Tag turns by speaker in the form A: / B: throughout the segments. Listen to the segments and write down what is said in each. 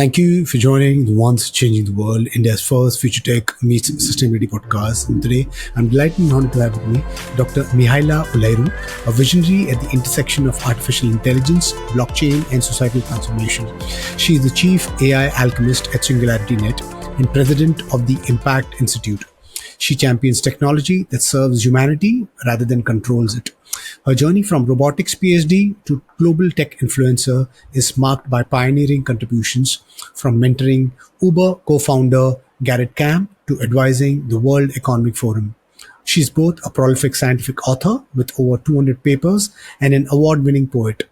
A: Thank you for joining the Once Changing the World, India's first Future Tech Meets Sustainability podcast. And today, I'm delighted and honored to have with me Dr. Mihaela Ulieru, a visionary at the intersection of artificial intelligence, blockchain, and societal transformation. She is the Chief AI Alchemist at SingularityNET and President of the Impact Institute. She champions technology that serves humanity rather than controls it. Her journey from robotics PhD to global tech influencer is marked by pioneering contributions, from mentoring Uber co-founder Garrett Camp to advising the World Economic Forum. She is both a prolific scientific author with over 200 papers and an award-winning poet.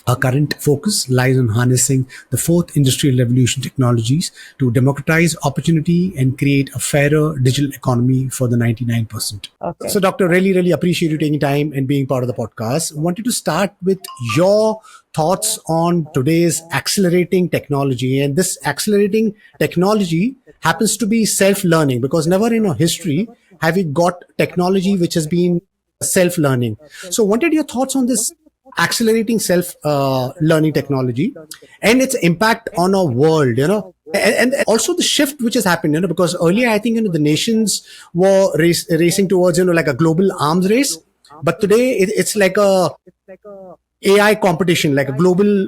A: Our current focus lies on harnessing the fourth industrial revolution technologies to democratize opportunity and create a fairer digital economy for the 99%. Okay. So, Doctor, really appreciate you taking time and being part of the podcast. I wanted to start with your thoughts on today's accelerating technology. And this accelerating technology happens to be self-learning, because never in our history have we got technology which has been self-learning. So, what are your thoughts on this accelerating self-learning technology and its impact on our world, and also the shift which has happened, because earlier I think, the nations were racing towards, like a global arms race, but today it's like a AI competition, like a global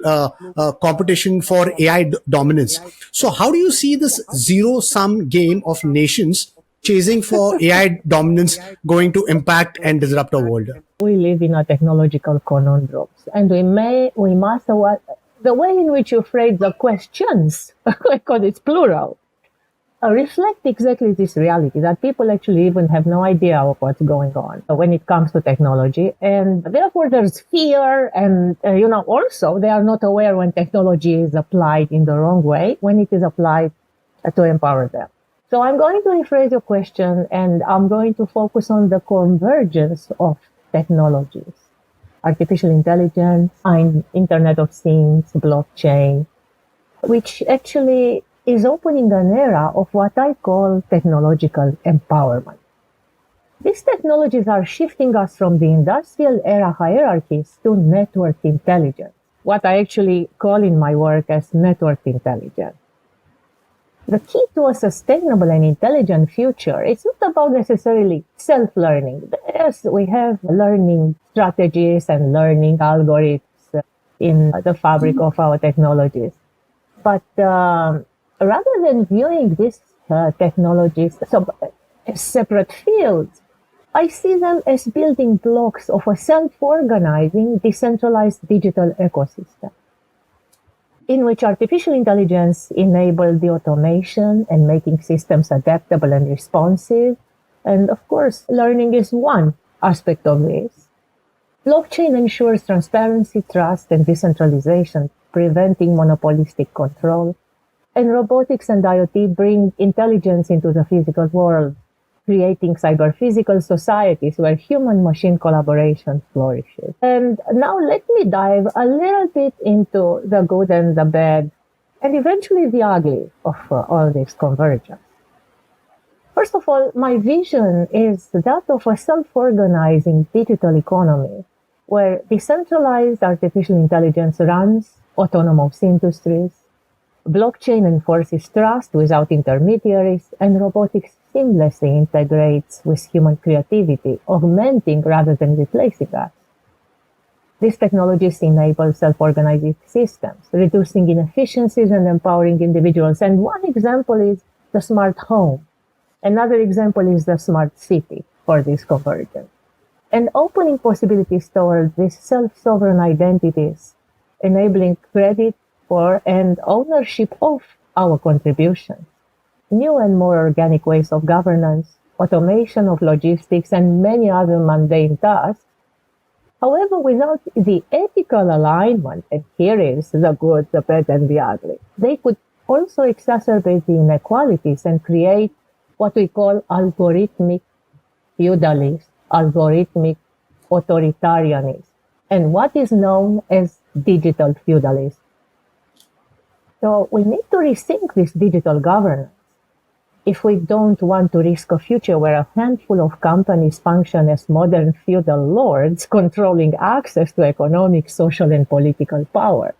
A: competition for AI dominance. So how do you see this zero-sum game of nations chasing for AI dominance going to impact and disrupt our world?
B: We live in a technological conundrum, and we must, the way in which you phrase the questions, because it's plural, reflect exactly this reality, that people actually even have no idea of what's going on when it comes to technology. And therefore there's fear, and, also they are not aware when technology is applied in the wrong way, when it is applied to empower them. So I'm going to rephrase your question, and I'm going to focus on the convergence of technologies, artificial intelligence, Internet of Things, blockchain, which actually is opening an era of what I call technological empowerment. These technologies are shifting us from the industrial era hierarchies to network intelligence, what I actually call in my work as network intelligence. The key to a sustainable and intelligent future is not about necessarily self-learning. Yes, we have learning strategies and learning algorithms in the fabric of our technologies. But rather than viewing these technologies as separate fields, I see them as building blocks of a self-organizing, decentralized digital ecosystem, in which artificial intelligence enables the automation and making systems adaptable and responsive. And of course, learning is one aspect of this. Blockchain ensures transparency, trust, and decentralization, preventing monopolistic control. And robotics and IoT bring intelligence into the physical world, creating cyber-physical societies where human-machine collaboration flourishes. And now let me dive a little bit into the good and the bad, and eventually the ugly of all this convergence. First of all, my vision is that of a self-organizing digital economy where decentralized artificial intelligence runs autonomous industries, blockchain enforces trust without intermediaries, and robotics seamlessly integrates with human creativity, augmenting rather than replacing us. These technologies enable self-organizing systems, reducing inefficiencies and empowering individuals. And one example is the smart home. Another example is the smart city for this convergence. And opening possibilities towards these self-sovereign identities, enabling credit for and ownership of our contributions, new and more organic ways of governance, automation of logistics, and many other mundane tasks. However, without the ethical alignment, and here is the good, the bad, and the ugly, they could also exacerbate the inequalities and create what we call algorithmic feudalism, algorithmic authoritarianism, and what is known as digital feudalism. So we need to rethink this digital governance if we don't want to risk a future where a handful of companies function as modern feudal lords controlling access to economic, social, and political power.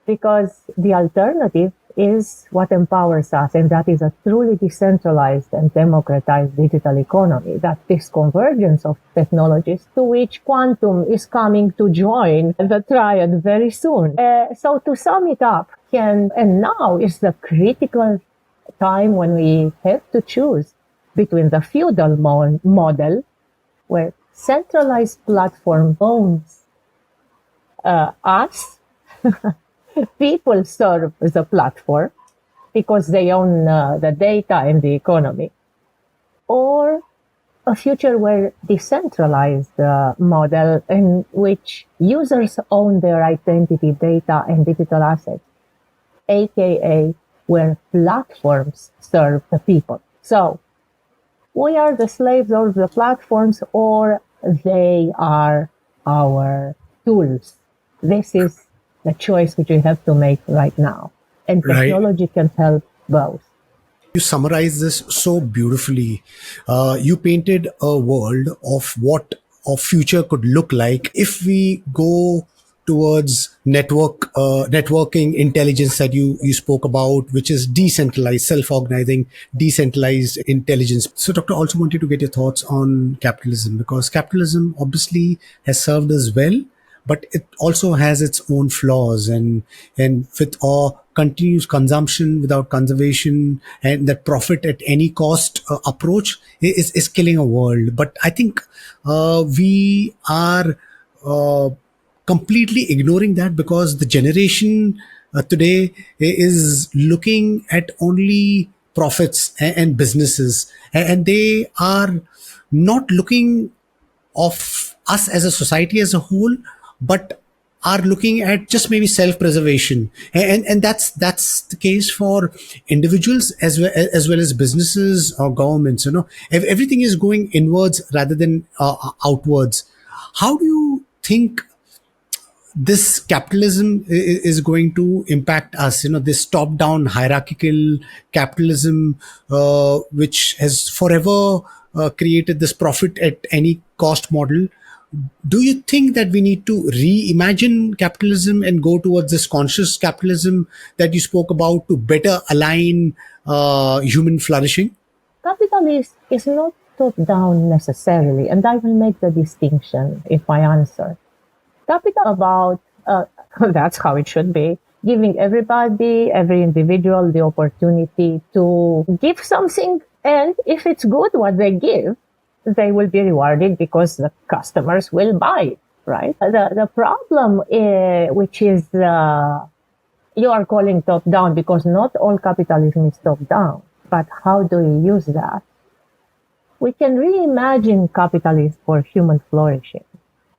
B: because the alternative is what empowers us, and that is a truly decentralized and democratized digital economy, that this convergence of technologies to which quantum is coming to join the triad very soon. So to sum it up, and now is the critical time when we have to choose between the feudal model, where centralized platform owns us, people serve the platform because they own the data and the economy, or a future where decentralized model in which users own their identity, data, and digital assets, aka where platforms serve the people. So we are the slaves of the platforms, or they are our tools. This is the choice which we have to make right now. And technology can help both.
A: You summarized this so beautifully. You painted a world of what our future could look like if we go towards networking intelligence that you spoke about, which is decentralized, self-organizing, decentralized intelligence. So, Doctor, also wanted to get your thoughts on capitalism, because capitalism obviously has served us well, but it also has its own flaws, and with our continuous consumption without conservation and that profit at any cost approach is killing a world. But I think we are completely ignoring that, because the generation today is looking at only profits and businesses, and they are not looking of us as a society as a whole, but are looking at just maybe self-preservation, and that's the case for individuals as well as businesses or governments. Everything is going inwards rather than outwards. How do you think this capitalism is going to impact us? This top-down hierarchical capitalism, which has forever created this profit at any cost model. Do you think that we need to reimagine capitalism and go towards this conscious capitalism that you spoke about to better align human flourishing?
B: Capitalism is not top-down necessarily, and I will make the distinction if I answer. Capital about, that's how it should be, giving everybody, every individual, the opportunity to give something, and if it's good what they give, they will be rewarded because the customers will buy it, right? The problem, which is you are calling top-down, because not all capitalism is top-down, but how do you use that? We can reimagine capitalism for human flourishing.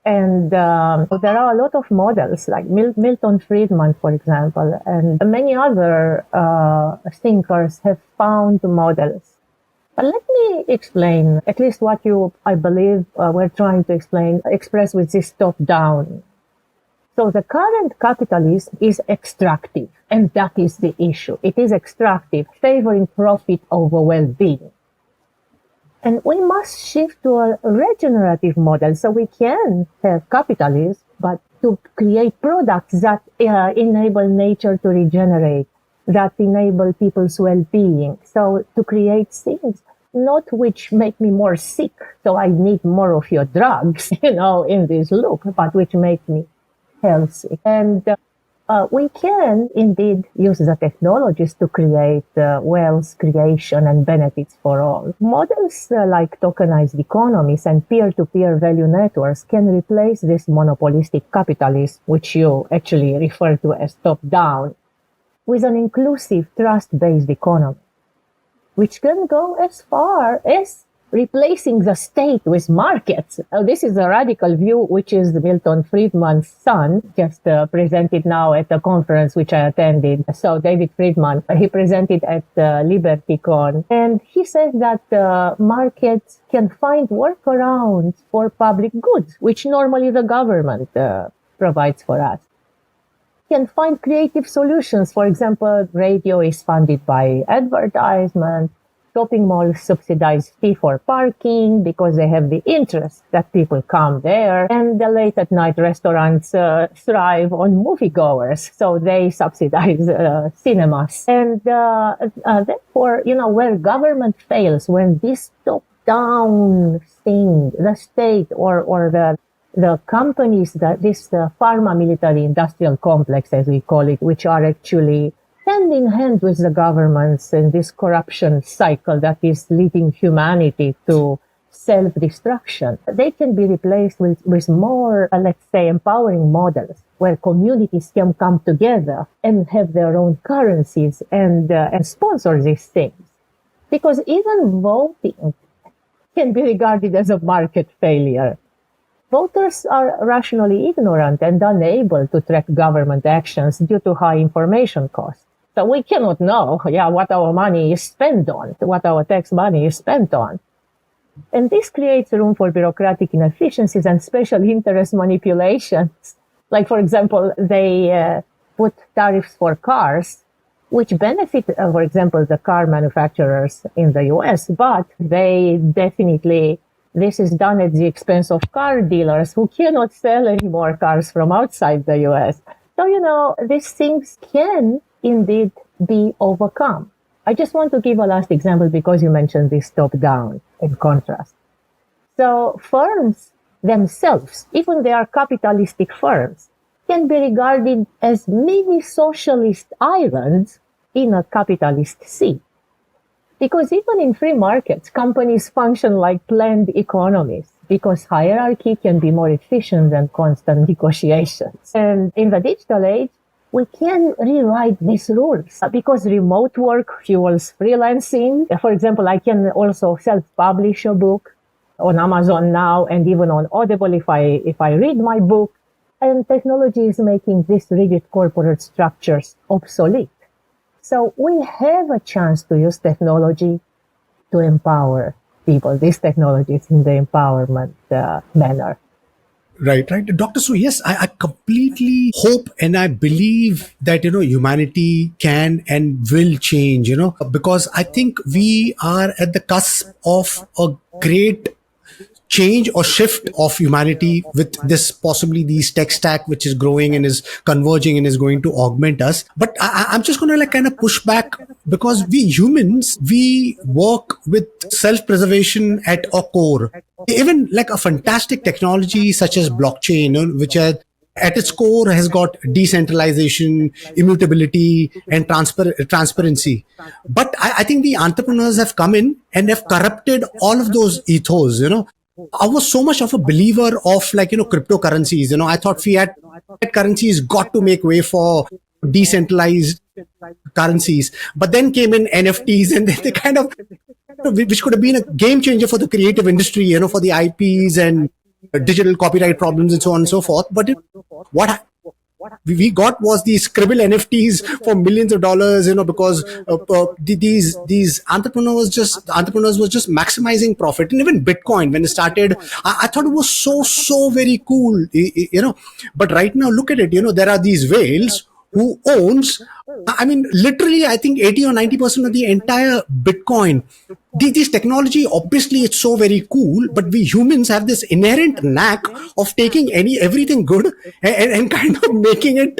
B: And there are a lot of models, like Milton Friedman, for example, and many other thinkers have found models. But let me explain at least what I believe we're trying to express with this top-down. So the current capitalism is extractive, and that is the issue. It is extractive, favoring profit over well-being. And we must shift to a regenerative model, so we can have capitalism, but to create products that enable nature to regenerate, that enable people's well-being. So to create things, not which make me more sick, so I need more of your drugs, in this loop, but which make me healthy. And we can indeed use the technologies to create wealth creation and benefits for all. Models like tokenized economies and peer-to-peer value networks can replace this monopolistic capitalism, which you actually refer to as top-down, with an inclusive, trust-based economy, which can go as far as replacing the state with markets. This is a radical view, which is Milton Friedman's son, just presented now at a conference which I attended. So David Friedman, he presented at LibertyCon, and he says that markets can find workarounds for public goods, which normally the government provides for us. Can find creative solutions. For example, radio is funded by advertisement. Shopping malls subsidize TIFR parking because they have the interest that people come there. And the late at night restaurants thrive on moviegoers, so they subsidize cinemas. And therefore, where government fails, when this top-down thing, the state or the companies, this pharma military industrial complex, as we call it, which are actually hand in hand with the governments in this corruption cycle that is leading humanity to self-destruction. They can be replaced with more, let's say, empowering models where communities can come together and have their own currencies and sponsor these things. Because even voting can be regarded as a market failure. Voters are rationally ignorant and unable to track government actions due to high information costs. So we cannot know, what our money is spent on, what our tax money is spent on. And this creates room for bureaucratic inefficiencies and special interest manipulations. Like, for example, they put tariffs for cars, which benefit, for example, the car manufacturers in the US, but this is done at the expense of car dealers who cannot sell any more cars from outside the US. So, these things can indeed be overcome. I just want to give a last example because you mentioned this top-down in contrast. So firms themselves, even they are capitalistic firms, can be regarded as mini socialist islands in a capitalist sea. Because even in free markets, companies function like planned economies because hierarchy can be more efficient than constant negotiations. And in the digital age, we can rewrite these rules because remote work fuels freelancing. For example, I can also self-publish a book on Amazon now and even on Audible if I read my book. And technology is making these rigid corporate structures obsolete. So we have a chance to use technology to empower people, these technologies in the empowerment manner.
A: Right. Dr. Su, yes, I completely hope and I believe that, humanity can and will change, because I think we are at the cusp of a great change or shift of humanity with this possibly these tech stack which is growing and is converging and is going to augment us. But I'm just going to kind of push back because we humans, we work with self-preservation at our core. Even like a fantastic technology such as blockchain, which at its core has got decentralization, immutability, and transparency. But I think the entrepreneurs have come in and have corrupted all of those ethos, I was so much of a believer of cryptocurrencies. I thought fiat currencies got to make way for decentralized currencies. But then came in NFTs and they kind of, which could have been a game changer for the creative industry, for the IPs and digital copyright problems and so on and so forth. But what we got was these scribble NFTs for millions of dollars, because these entrepreneurs were just maximizing profit. And even Bitcoin, when it started, I thought it was so very cool, But right now, look at it, there are these whales who owns, literally, I think 80 or 90% of the entire Bitcoin. This technology, obviously, it's so very cool, but we humans have this inherent knack of taking everything good and kind of making it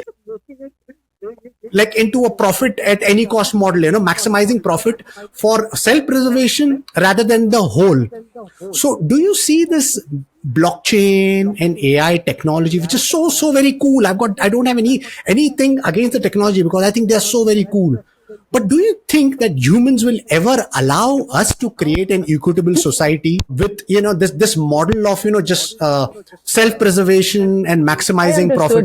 A: like into a profit at any cost model, maximizing profit for self-preservation rather than the whole. So do you see this blockchain and AI technology, which is so very cool? I don't have anything against the technology because I think they're so very cool. But do you think that humans will ever allow us to create an equitable society with, this model of, just self-preservation and maximizing profit?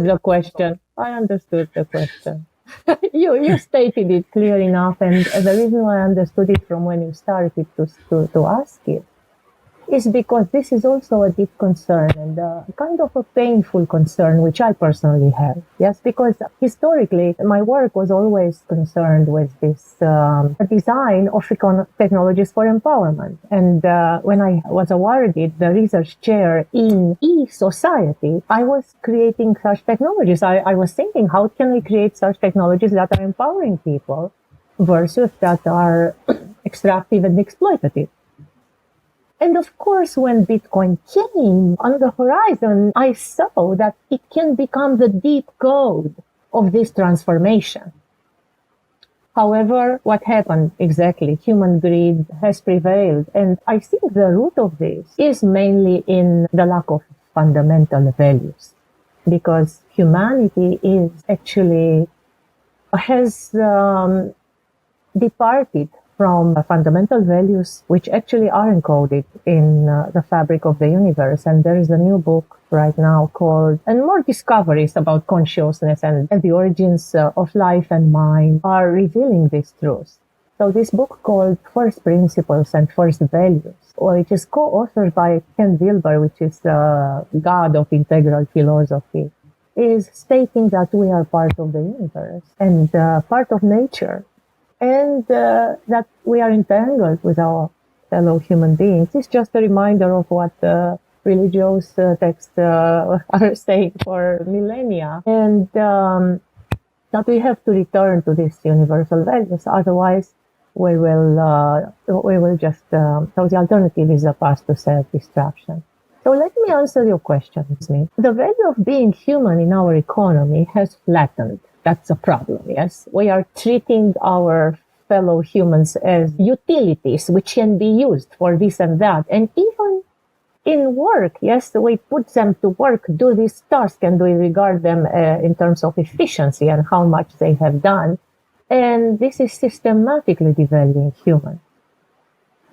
B: I understood the question. You stated it clear enough, and the reason why I understood it from when you started to ask it is because this is also a deep concern and kind of a painful concern, which I personally have. Yes, because historically, my work was always concerned with this design of technologies for empowerment. And when I was awarded the research chair in e-society, I was creating such technologies. I was thinking, how can we create such technologies that are empowering people versus that are extractive and exploitative. And of course, when Bitcoin came on the horizon, I saw that it can become the deep code of this transformation. However, what happened exactly? Human greed has prevailed. And I think the root of this is mainly in the lack of fundamental values. Because humanity is actually, has departed from fundamental values which actually are encoded in the fabric of the universe. And there is a new book right now called, and more discoveries about consciousness and the origins of life and mind are revealing these truths. So this book called First Principles and First Values, which is co-authored by Ken Wilber, which is the god of integral philosophy, is stating that we are part of the universe and part of nature, and that we are entangled with our fellow human beings. It's just a reminder of what religious texts are saying for millennia, and that we have to return to these universal values. Otherwise, we will just. So the alternative is a path to self-destruction. So let me answer your question, Smith. The value of being human in our economy has flattened. That's a problem, yes? We are treating our fellow humans as utilities which can be used for this and that. And even in work, yes, we put them to work, do this task, and we regard them in terms of efficiency and how much they have done. And this is systematically devaluing humans.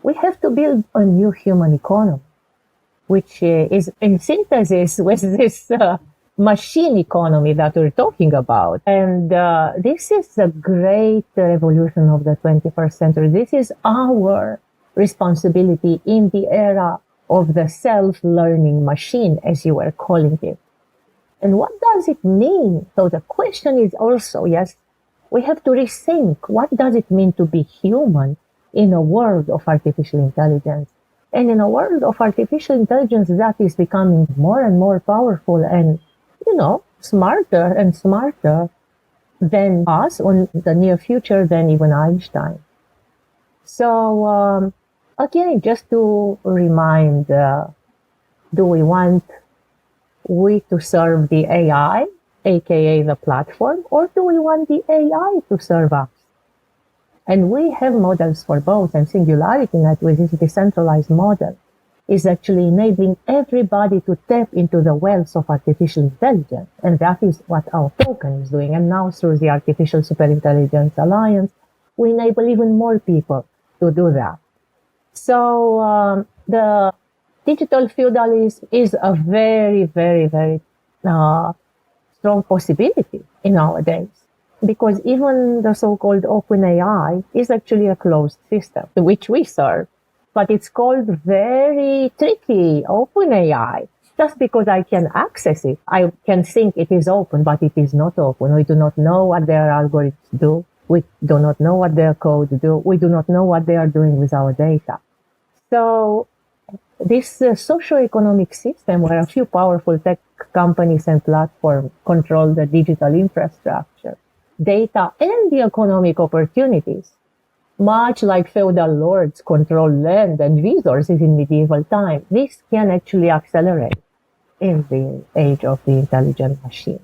B: We have to build a new human economy, which is in synthesis with this machine economy that we're talking about. And this is a great revolution of the 21st century. This is our responsibility in the era of the self-learning machine, as you were calling it. And what does it mean? So the question is also, yes, we have to rethink, what does it mean to be human in a world of artificial intelligence? And in a world of artificial intelligence that is becoming more and more powerful and, smarter and smarter than us in the near future, than even Einstein. So, again, just to remind, do we want to serve the AI, aka the platform, or do we want the AI to serve us? And we have models for both, and SingularityNET, with this decentralized model, is actually enabling everybody to tap into the wealth of artificial intelligence. And that is what our token is doing. And now through the Artificial Superintelligence Alliance, we enable even more people to do that. So the digital feudalism is a very, very, very strong possibility in nowadays. Because even the so-called open AI is actually a closed system, which we serve. But it's called very tricky open AI. Just because I can access it, I can think it is open, but it is not open. We do not know what their algorithms do. We do not know what their code do. We do not know what they are doing with our data. So this socio-economic system where a few powerful tech companies and platforms control the digital infrastructure, data, and the economic opportunities, much like feudal lords control land and resources in medieval times, this can actually accelerate in the age of the intelligent machine.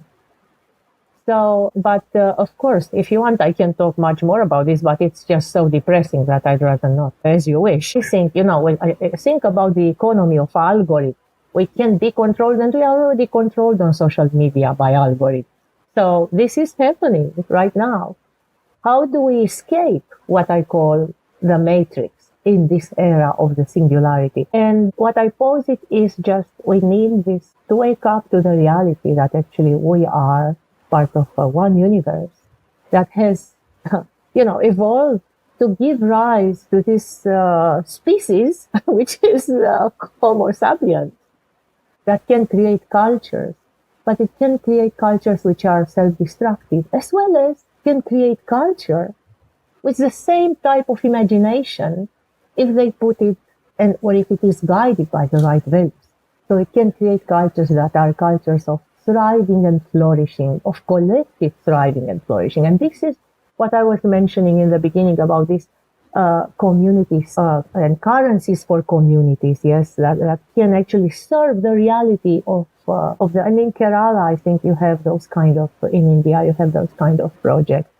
B: So, but of course, if you want, I can talk much more about this, but it's just so depressing that I'd rather not, as you wish. I think, when I think about the economy of algorithms, we can be controlled, and we are already controlled on social media by algorithms. So this is happening right now. How do we escape what I call the matrix in this era of the singularity? And what I posit is just we need this to wake up to the reality that actually we are part of one universe that has, evolved to give rise to this species, which is Homo sapiens, that can create cultures. But it can create cultures which are self-destructive, as well as can create culture with the same type of imagination if they put it, or if it is guided by the right values. So it can create cultures that are cultures of thriving and flourishing, of collective thriving and flourishing. And this is what I was mentioning in the beginning about this communities and currencies for communities, yes, that can actually serve the reality of the. And in Kerala, I think you have those kind of, in India, you have those kind of projects.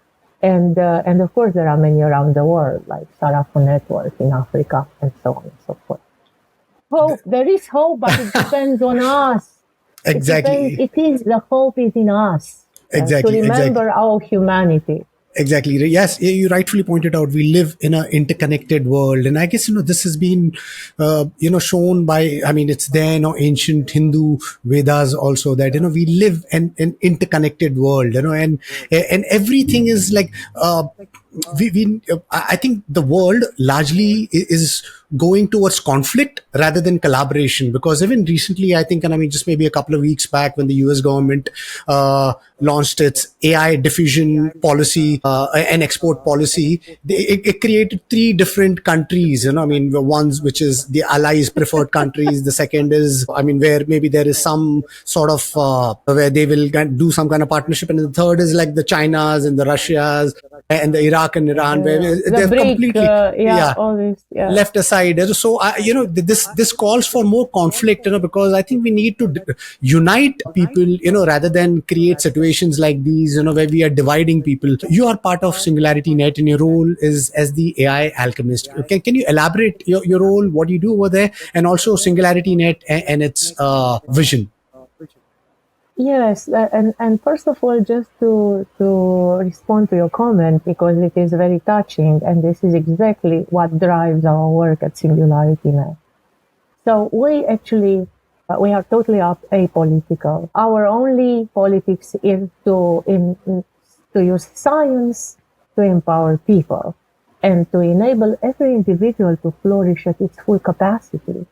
B: And of course, there are many around the world, like Sarafo Network in Africa, and so on and so forth. Hope, there is hope, but it depends on us.
A: Exactly.
B: The hope is in us.
A: Exactly.
B: To remember our humanity.
A: Exactly. Yes, you rightfully pointed out we live in an interconnected world. And I guess, this has been, shown by, it's there in ancient Hindu Vedas also that, we live in an interconnected world, and everything is like, I think the world largely is going towards conflict rather than collaboration, because even recently, I think, and just maybe a couple of weeks back when the US government launched its AI diffusion policy and export policy, it created three different countries, the ones which is the allies preferred countries. The second is, where maybe there is some sort of where they will do some kind of partnership. And the third is like the Chinas and the Russias and the Iraq and Iran, where they're completely left aside. So, this calls for more conflict, because I think we need to unite people, rather than create situations like these, where we are dividing people. You are part of SingularityNET, and your role is as the AI alchemist. Can you elaborate your role, what you do over there, and also SingularityNET and its vision?
B: Yes, and first of all, just to respond to your comment, because it is very touching, and this is exactly what drives our work at SingularityNET. So we actually, we are totally apolitical. Our only politics is to use science to empower people and to enable every individual to flourish at its full capacity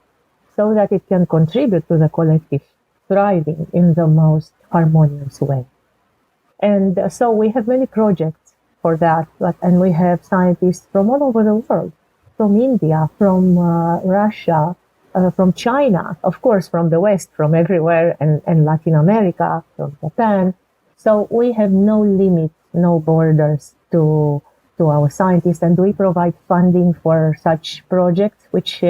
B: so that it can contribute to the collective thriving in the most harmonious way. And so we have many projects for that, and we have scientists from all over the world, from India, from Russia, from China, of course, from the West, from everywhere, and Latin America, from Japan. So we have no limit, no borders to our scientists, and we provide funding for such projects which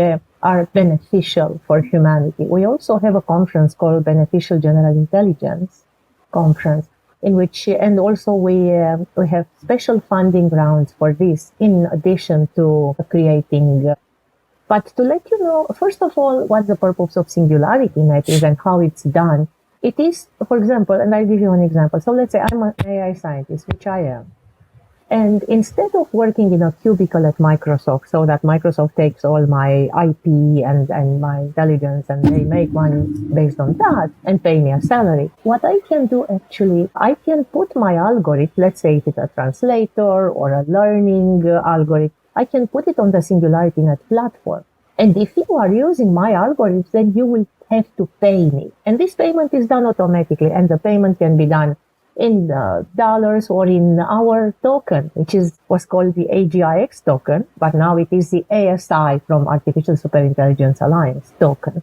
B: are beneficial for humanity. We also have a conference called Beneficial General Intelligence Conference, in which, and also we have special funding rounds for this, in addition to creating. But to let you know, first of all, what the purpose of SingularityNET is and how it's done. It is, for example, and I'll give you an example. So let's say I'm an AI scientist, which I am. And instead of working in a cubicle at Microsoft, so that Microsoft takes all my IP and my intelligence and they make money based on that and pay me a salary, what I can do actually, I can put my algorithm, let's say if it's a translator or a learning algorithm, I can put it on the SingularityNET platform. And if you are using my algorithms, then you will have to pay me. And this payment is done automatically, and the payment can be done in dollars or in our token, which was called the AGIX token, but now it is the ASI from Artificial Superintelligence Alliance token.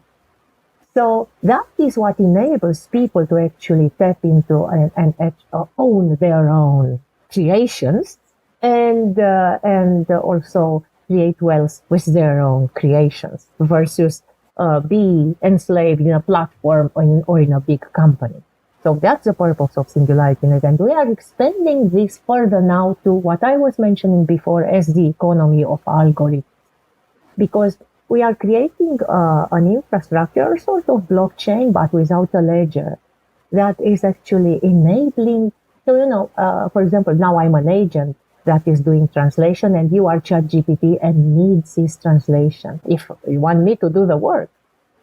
B: So that is what enables people to actually tap into and own their own creations and also create wealth with their own creations versus be enslaved in a platform or in a big company. So that's the purpose of SingularityNET, and we are expanding this further now to what I was mentioning before as the economy of algorithms, because we are creating an infrastructure, sort of blockchain, but without a ledger, that is actually enabling. So, for example, now I'm an agent that is doing translation, and you are ChatGPT and needs this translation. If you want me to do the work,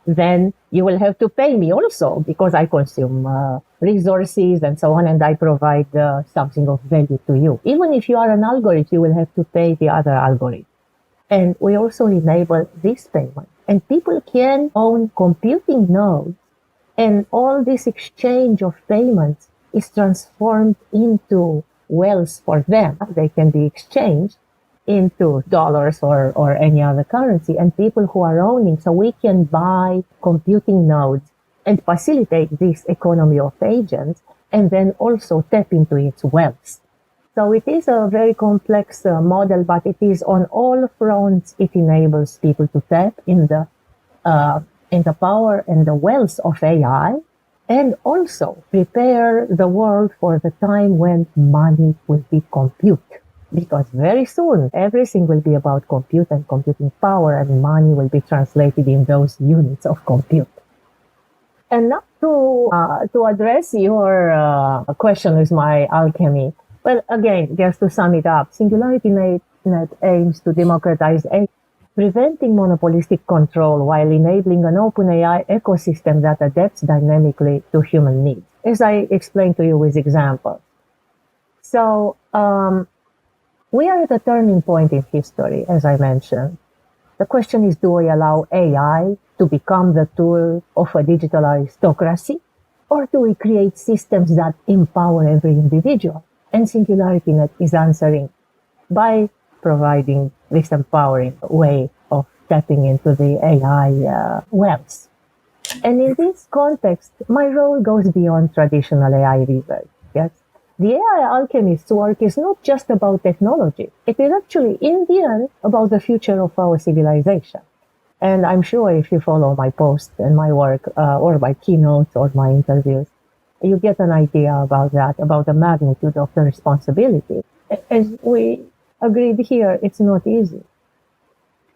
B: then you will have to pay me also, because I consume resources and so on, and I provide something of value to you. Even if you are an algorithm, you will have to pay the other algorithm. And we also enable this payment. And people can own computing nodes, and all this exchange of payments is transformed into wealth for them. They can be exchanged into dollars or any other currency, and people who are owning, so we can buy computing nodes and facilitate this economy of agents, and then also tap into its wealth. So it is a very complex model, but it is on all fronts. It enables people to tap in the power and the wealth of AI, and also prepare the world for the time when money will be compute. Because very soon, everything will be about compute and computing power, and money will be translated in those units of compute. And now to address your question with my alchemy, well, again, just to sum it up, SingularityNET aims to democratize AI, preventing monopolistic control while enabling an open AI ecosystem that adapts dynamically to human needs, as I explained to you with examples. So we are at a turning point in history, as I mentioned. The question is, do we allow AI to become the tool of a digital aristocracy, or do we create systems that empower every individual? And SingularityNET is answering by providing this empowering way of tapping into the AI wealth. And in this context, my role goes beyond traditional AI research. Yes? The AI alchemist's work is not just about technology. It is actually, in the end, about the future of our civilization. And I'm sure if you follow my posts and my work, or my keynotes or my interviews, you get an idea about that, about the magnitude of the responsibility. As we agreed here, it's not easy.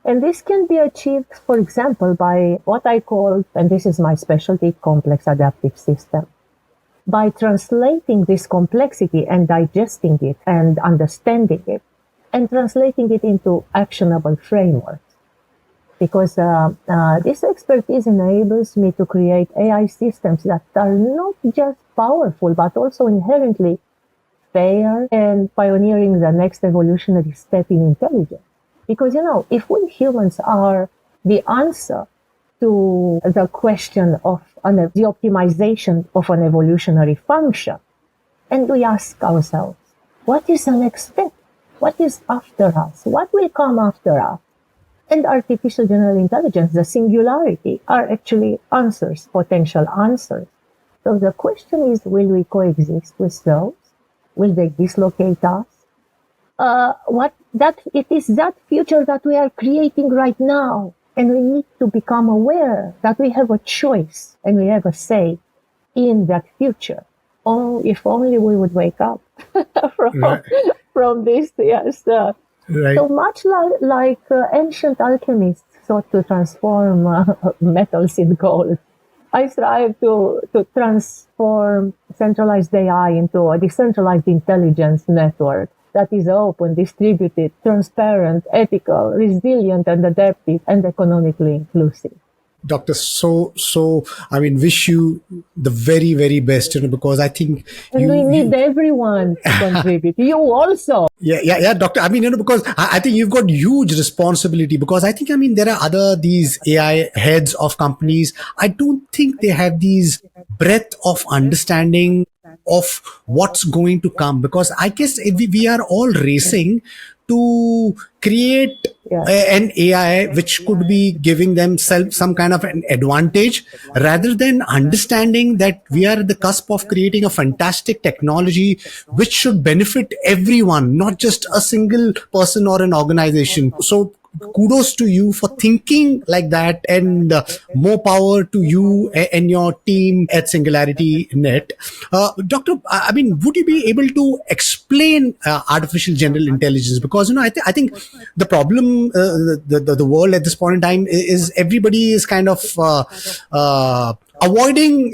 B: And this can be achieved, for example, by what I call, and this is my specialty, complex adaptive system. By translating this complexity and digesting it and understanding it and translating it into actionable frameworks. Because this expertise enables me to create AI systems that are not just powerful, but also inherently fair and pioneering the next evolutionary step in intelligence. Because, if we humans are the answer to the question of the optimization of an evolutionary function, and we ask ourselves, what is the next step? What is after us? What will come after us? And artificial general intelligence, the singularity, are actually answers, potential answers. So the question is, will we coexist with those? Will they dislocate us? It is that future that we are creating right now. And we need to become aware that we have a choice and we have a say in that future. Oh, if only we would wake up from this, yes.
A: Right.
B: So much like ancient alchemists sought to transform metals in gold, I strive to transform centralized AI into a decentralized intelligence network that is open, distributed, transparent, ethical, resilient, and adaptive, and economically inclusive.
A: Doctor, wish you the very, very best, because I think
B: we need everyone to contribute. You also.
A: Yeah, Doctor. Because I think you've got huge responsibility, because I think, there are these AI heads of companies. I don't think they have these breadth of understanding of what's going to come, because I guess we are all racing to create an AI which could be giving themselves some kind of an advantage, rather than understanding that we are at the cusp of creating a fantastic technology which should benefit everyone, not just a single person or an organization. So kudos to you for thinking like that, and more power to you and your team at SingularityNET. Doctor, would you be able to explain artificial general intelligence? Because, I think the problem, the world at this point in time is everybody is kind of avoiding,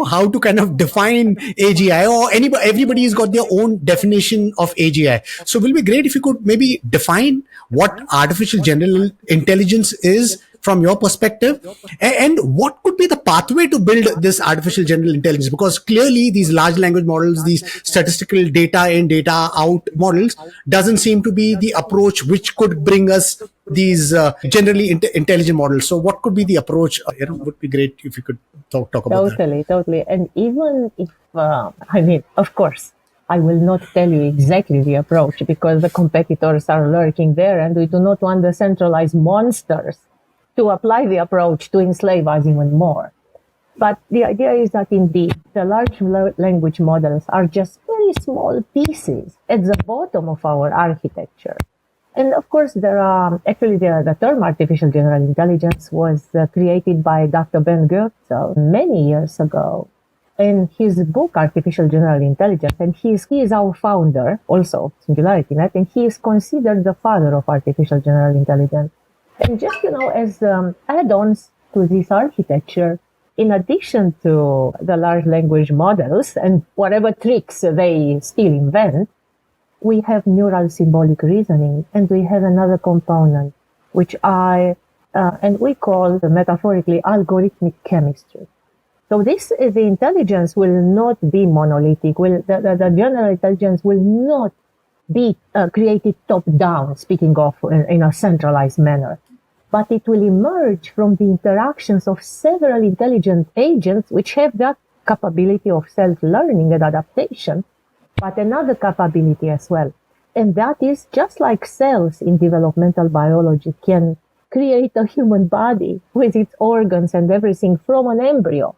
A: how to kind of define AGI, or everybody's got their own definition of AGI. So it will be great if you could maybe define what artificial general intelligence is from your perspective, and what could be the pathway to build this artificial general intelligence? Because clearly these large language models, these statistical data in, data out models, doesn't seem to be the approach which could bring us these generally intelligent models. So what could be the approach? Would be great if you could talk about that.
B: Totally. And even if, of course, I will not tell you exactly the approach, because the competitors are lurking there, and we do not want the centralized monsters to apply the approach to enslave us even more. But the idea is that indeed the large language models are just very very small pieces at the bottom of our architecture. And of course, there are actually the term artificial general intelligence was created by Dr. Ben Goertzel many years ago in his book Artificial General Intelligence. And he is our founder also of SingularityNET, and he is considered the father of artificial general intelligence. And just, as add-ons to this architecture, in addition to the large language models and whatever tricks they still invent, we have neural symbolic reasoning, and we have another component, which and we call metaphorically algorithmic chemistry. So the intelligence will not be monolithic. The general intelligence will not be created top-down, speaking of in a centralized manner, but it will emerge from the interactions of several intelligent agents which have that capability of self-learning and adaptation, but another capability as well. And that is just like cells in developmental biology can create a human body with its organs and everything from an embryo.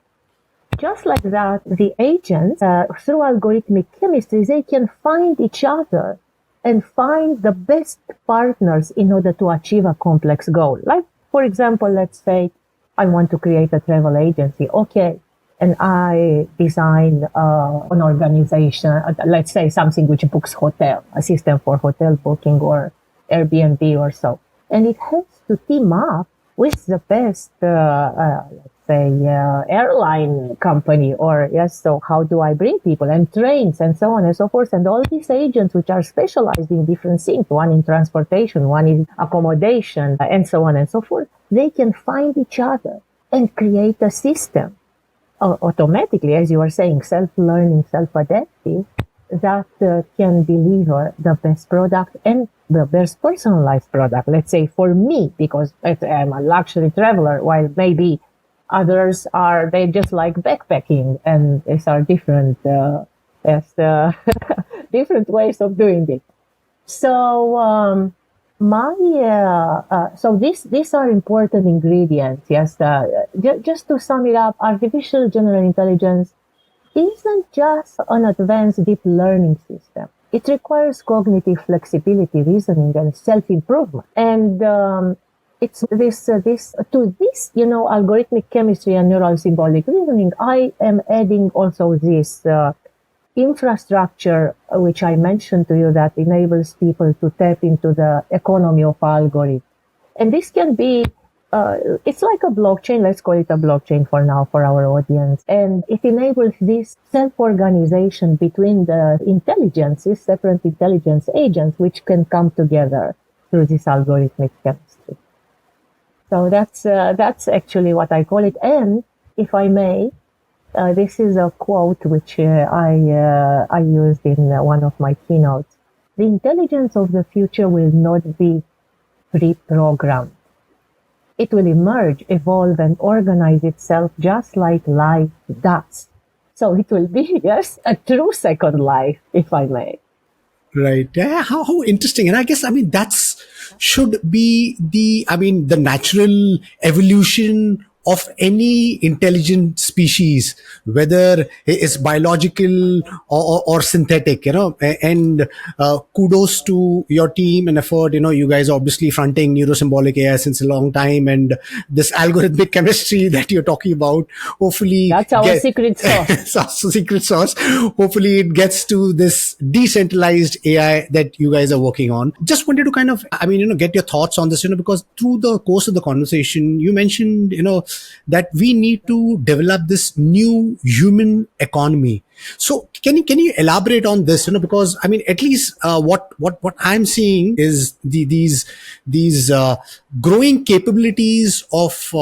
B: Just like that, the agents, through algorithmic chemistry, they can find each other and find the best partners in order to achieve a complex goal. Like, for example, let's say I want to create a travel agency. Okay. And I design an organization, let's say something which books hotel, a system for hotel booking or Airbnb or so. And it has to team up with the best, let's say, airline company so how do I bring people and trains and so on and so forth. And all these agents which are specialized in different things, one in transportation, one in accommodation, and so on and so forth, they can find each other and create a system. Automatically, as you were saying, self-learning, self-adaptive, that can deliver the best product and the best personalized product. Let's say for me, because I'm a luxury traveler, while maybe others they just like backpacking, and these are different, different ways of doing it. So, so these are important ingredients. Yes, just to sum it up, artificial general intelligence isn't just an advanced deep learning system. It requires cognitive flexibility, reasoning, and self-improvement. And it's this algorithmic chemistry and neural symbolic reasoning. I am adding also this infrastructure, which I mentioned to you, that enables people to tap into the economy of algorithms. And this can be, it's like a blockchain. Let's call it a blockchain for now for our audience. And it enables this self-organization between the intelligences, separate intelligence agents, which can come together through this algorithmic chemistry. So that's actually what I call it. And if I may, this is a quote which I used in one of my keynotes. The intelligence of the future will not be pre-programmed. It will emerge, evolve, and organize itself just like life does. So it will be, yes, a true second life, if I may.
A: Right. Yeah, how interesting. And I guess, should be the natural evolution of any intelligent species, whether it's biological or synthetic, and kudos to your team and effort. You guys are obviously fronting neurosymbolic AI since a long time, and this algorithmic chemistry that you're talking about, hopefully
B: that's our secret sauce.
A: Secret sauce. Hopefully it gets to this decentralized AI that you guys are working on. Just wanted to kind of, get your thoughts on this, because through the course of the conversation, you mentioned, that we need to develop this new human economy. So can you elaborate on this? Because at least what I'm seeing is these growing capabilities of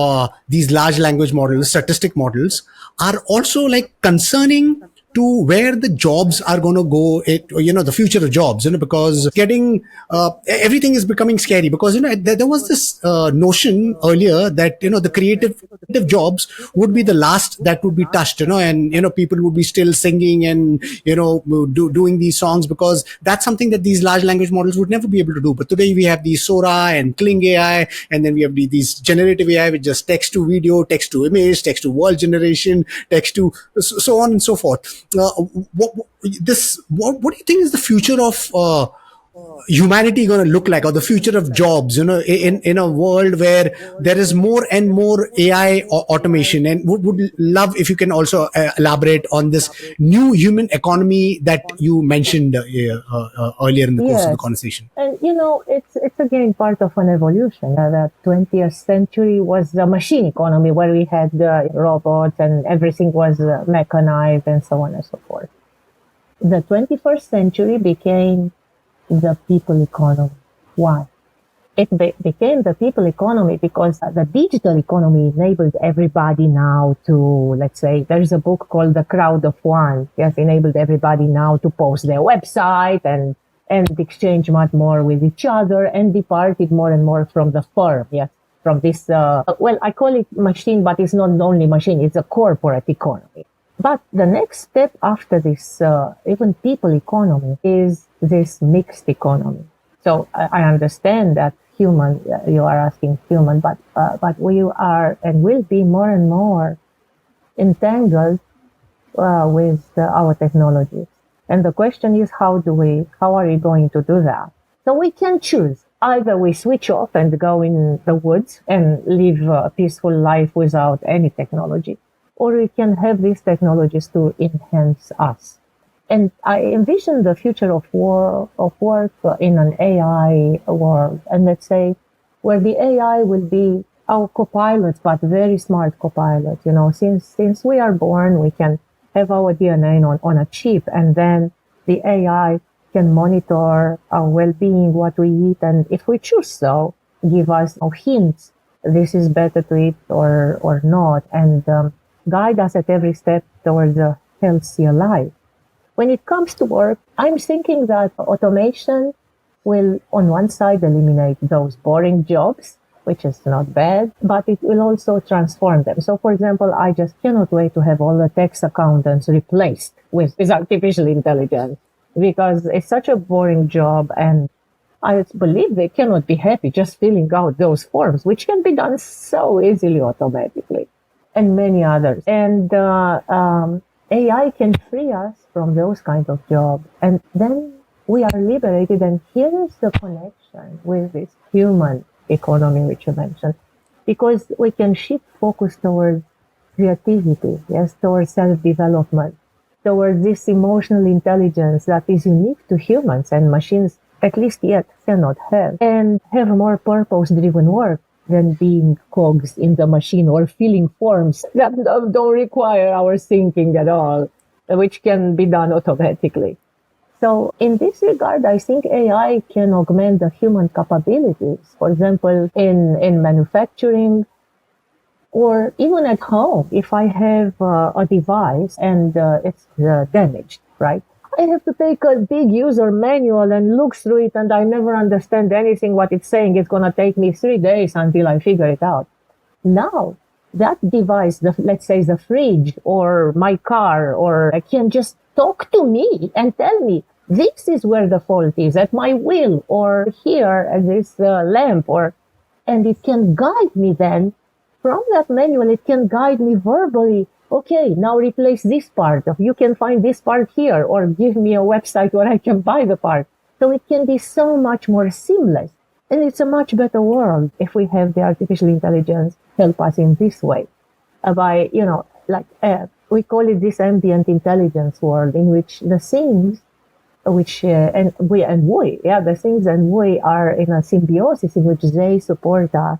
A: these large language models, statistic models, are also like concerning to where the jobs are going to go, the future of jobs, because everything is becoming scary, because, there was this notion earlier that, the creative jobs would be the last that would be touched, and, people would be still singing and, doing these songs, because that's something that these large language models would never be able to do. But today we have these Sora and Kling AI, and then we have these generative AI, which just text to video, text to image, text to word generation, text to so on and so forth. what do you think is the future of humanity going to look like, or the future of jobs, in a world where there is more and more AI automation? And would love if you can also elaborate on this new human economy that you mentioned earlier in the course of the
B: Yes.
A: conversation.
B: And it's again part of an evolution. The 20th century was a machine economy where we had robots and everything was mechanized and so on and so forth. The 21st century became the people economy. Why? It became the people economy because the digital economy enabled everybody now to, let's say, there's a book called The Crowd of One. Yes, enabled everybody now to post their website and exchange much more with each other and departed more and more from the firm. Yes, from this, I call it machine, but it's not only machine, it's a corporate economy. But the next step after this, even people economy, is this mixed economy. So I understand that human, you are asking human, but we are and will be more and more entangled with our technologies. And the question is, how are we going to do that? So we can choose. Either we switch off and go in the woods and live a peaceful life without any technology, or we can have these technologies to enhance us. And I envision the future of work in an AI world, and let's say where the AI will be our co-pilots, but very smart co-pilots. Since we are born, we can have our DNA on a chip, and then the AI can monitor our well-being, what we eat, and if we choose so, give us hints. This is better to eat or not, and guide us at every step towards a healthier life. When it comes to work, I'm thinking that automation will, on one side, eliminate those boring jobs, which is not bad, but it will also transform them. So, for example, I just cannot wait to have all the tax accountants replaced with artificial intelligence, because it's such a boring job, and I believe they cannot be happy just filling out those forms, which can be done so easily automatically, and many others. And AI can free us from those kinds of jobs, and then we are liberated. And here is the connection with this human economy which you mentioned, because we can shift focus towards creativity, yes, towards self-development, towards this emotional intelligence that is unique to humans and machines, at least yet, cannot have, and have more purpose-driven work than being cogs in the machine or filling forms that don't require our thinking at all, which can be done automatically. So in this regard, I think AI can augment the human capabilities, for example, in manufacturing, or even at home. If I have a device and it's damaged, right? I have to take a big user manual and look through it, and I never understand anything what it's saying. It's going to take me 3 days until I figure it out. Now, that device, let's say the fridge or my car, or I can just talk to me and tell me, this is where the fault is, at my wheel, or here at this lamp, and it can guide me then. From that manual, it can guide me verbally. Okay, now replace this part. You can find this part here, or give me a website where I can buy the part. So it can be so much more seamless. And it's a much better world if we have the artificial intelligence help us in this way. By, we call it this ambient intelligence world, in which the things which, the things and we are in a symbiosis in which they support us,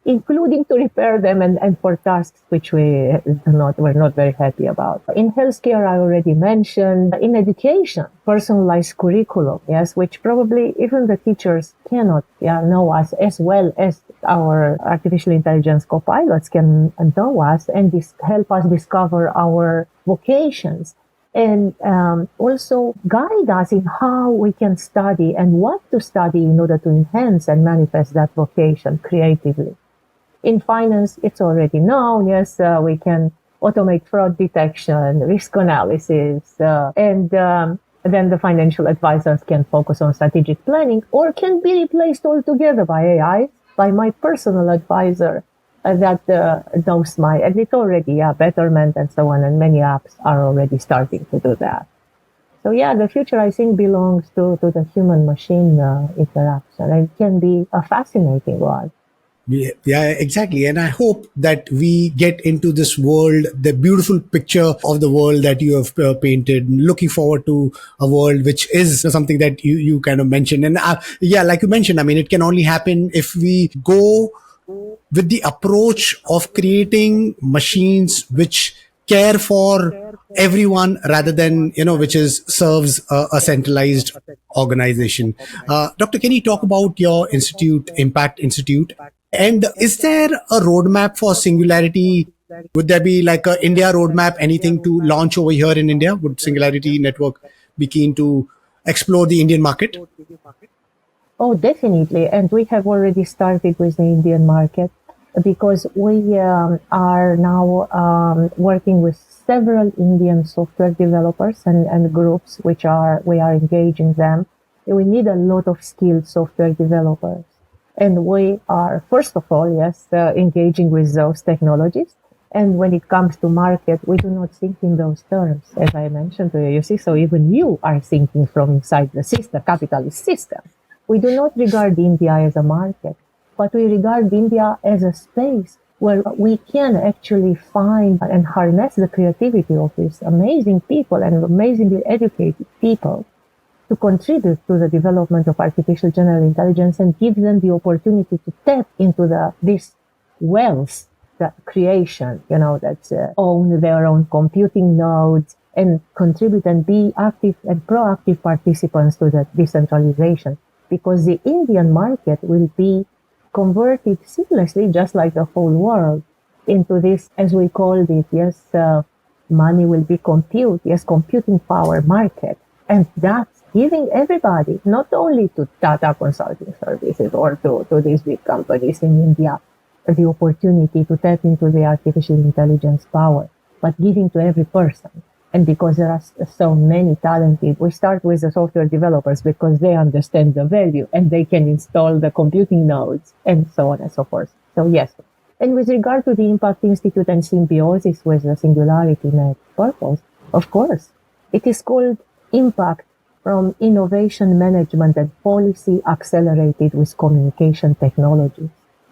B: including to repair them and for tasks which we're not very happy about. In healthcare, I already mentioned. In education, personalized curriculum, yes, which probably even the teachers cannot know us as well as our artificial intelligence co-pilots can know us and help us discover our vocations. And also guide us in how we can study and what to study in order to enhance and manifest that vocation creatively. In finance, it's already known, yes, we can automate fraud detection, risk analysis, and then the financial advisors can focus on strategic planning, or can be replaced altogether by AI, by my personal advisor, that knows my, and it's already, Betterment and so on, and many apps are already starting to do that. So yeah, the future, I think, belongs to the human-machine interaction. And it can be a fascinating one.
A: Yeah, exactly. And I hope that we get into this world, the beautiful picture of the world that you have painted. Looking forward to a world which is something that you kind of mentioned. And yeah, like you mentioned, I mean, it can only happen if we go with the approach of creating machines which care for everyone rather than which is serves a centralized organization. Doctor, can you talk about your institute, Impact Institute, and is there a roadmap for Singularity? Would there be like a India roadmap, anything to launch over here in India? Would Singularity Network be keen to explore the Indian market?
B: Oh, definitely. And we have already started with the Indian market because we are now working with several Indian software developers and groups we are engaging them. We need a lot of skilled software developers. And we are, first of all, yes, engaging with those technologies. And when it comes to market, we do not think in those terms, as I mentioned to you. You see, so even you are thinking from inside the system, capitalist system. We do not regard India as a market, but we regard India as a space where we can actually find and harness the creativity of these amazing people and amazingly educated people to contribute to the development of artificial general intelligence and give them the opportunity to tap into this wealth, the creation, that own their own computing nodes and contribute and be active and proactive participants to the decentralization. Because the Indian market will be converted seamlessly, just like the whole world, into this, as we called it, money will be computing power market. And that's giving everybody, not only to Tata consulting services or to these big companies in India, the opportunity to tap into the artificial intelligence power, but giving to every person. And because there are so many talented, we start with the software developers because they understand the value and they can install the computing nodes and so on and so forth. So yes. And with regard to the Impact Institute and symbiosis with the SingularityNET purpose, of course, it is called Impact from Innovation Management and Policy Accelerated with Communication Technologies,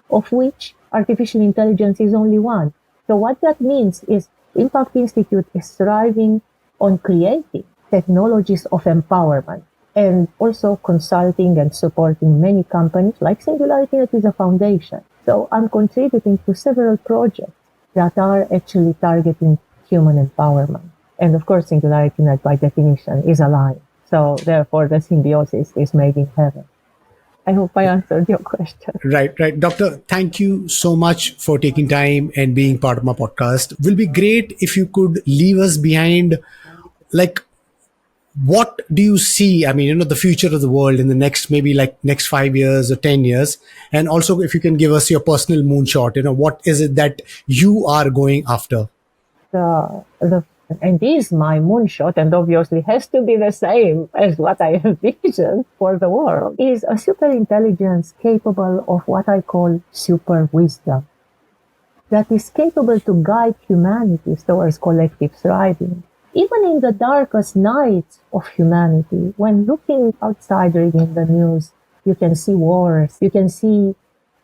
B: of which artificial intelligence is only one. So what that means is Impact Institute is thriving on creating technologies of empowerment and also consulting and supporting many companies like SingularityNET is a foundation. So I'm contributing to several projects that are actually targeting human empowerment. And of course, SingularityNET by definition is aligned. So therefore the symbiosis is made in heaven. I hope I answered your question.
A: Right. Doctor, thank you so much for taking time and being part of my podcast. Will be great if you could leave us behind, like, what do you see? I mean, the future of the world in the next 5 years or 10 years. And also if you can give us your personal moonshot, what is it that you are going after?
B: And is my moonshot, and obviously has to be the same as what I envisioned for the world, is a super intelligence capable of what I call super wisdom, that is capable to guide humanity towards collective thriving. Even in the darkest nights of humanity, when looking outside, reading the news, you can see wars, you can see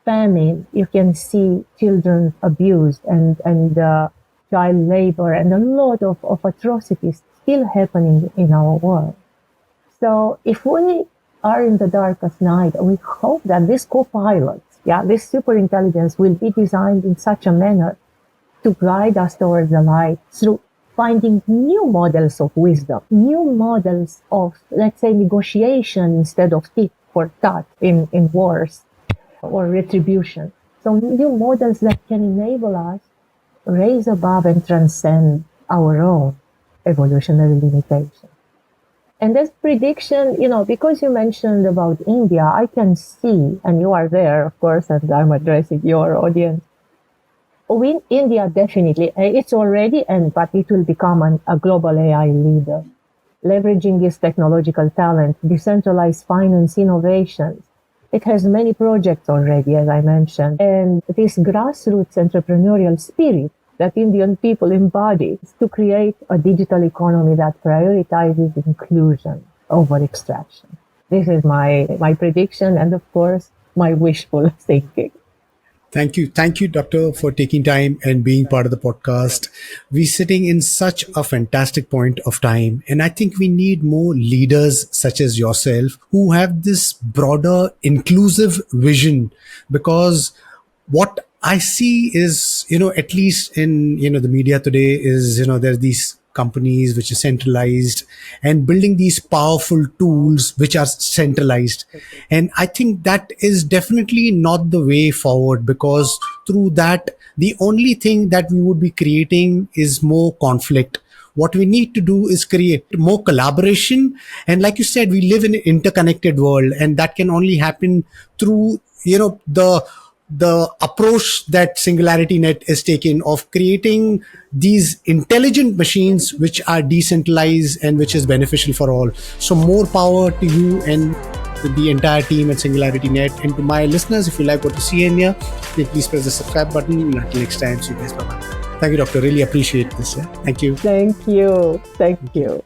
B: famine, you can see children abused and child labor and a lot of atrocities still happening in our world. So if we are in the darkest night, we hope that this co-pilot, this super intelligence will be designed in such a manner to guide us towards the light through finding new models of wisdom, new models of, let's say, negotiation instead of tit for tat in wars or retribution. So new models that can enable us raise above and transcend our own evolutionary limitations. And this prediction, because you mentioned about India, I can see, and you are there, of course, and I'm addressing your audience. In India, definitely, it's already, but it will become a global AI leader, leveraging its technological talent, decentralized finance innovations, It has many projects already, as I mentioned, and this grassroots entrepreneurial spirit that Indian people embody is to create a digital economy that prioritizes inclusion over extraction. This is my prediction and, of course, my wishful thinking.
A: Thank you. Thank you, Doctor, for taking time and being part of the podcast. We're sitting in such a fantastic point of time. And I think we need more leaders such as yourself who have this broader, inclusive vision, because what I see is, at least in, the media today is, there's these companies which are centralized and building these powerful tools which are centralized. And I think that is definitely not the way forward, because through that, the only thing that we would be creating is more conflict. What we need to do is create more collaboration. And like you said, we live in an interconnected world, and that can only happen through, the approach that SingularityNET is taking of creating these intelligent machines which are decentralized and which is beneficial for all. So more power to you and the entire team at SingularityNET. And to my listeners, if you like what you see in here, please press the subscribe button. And until next time, see you guys. Bye-bye. Thank you, Doctor. Really appreciate this. Thank you.
B: Thank you. Thank you.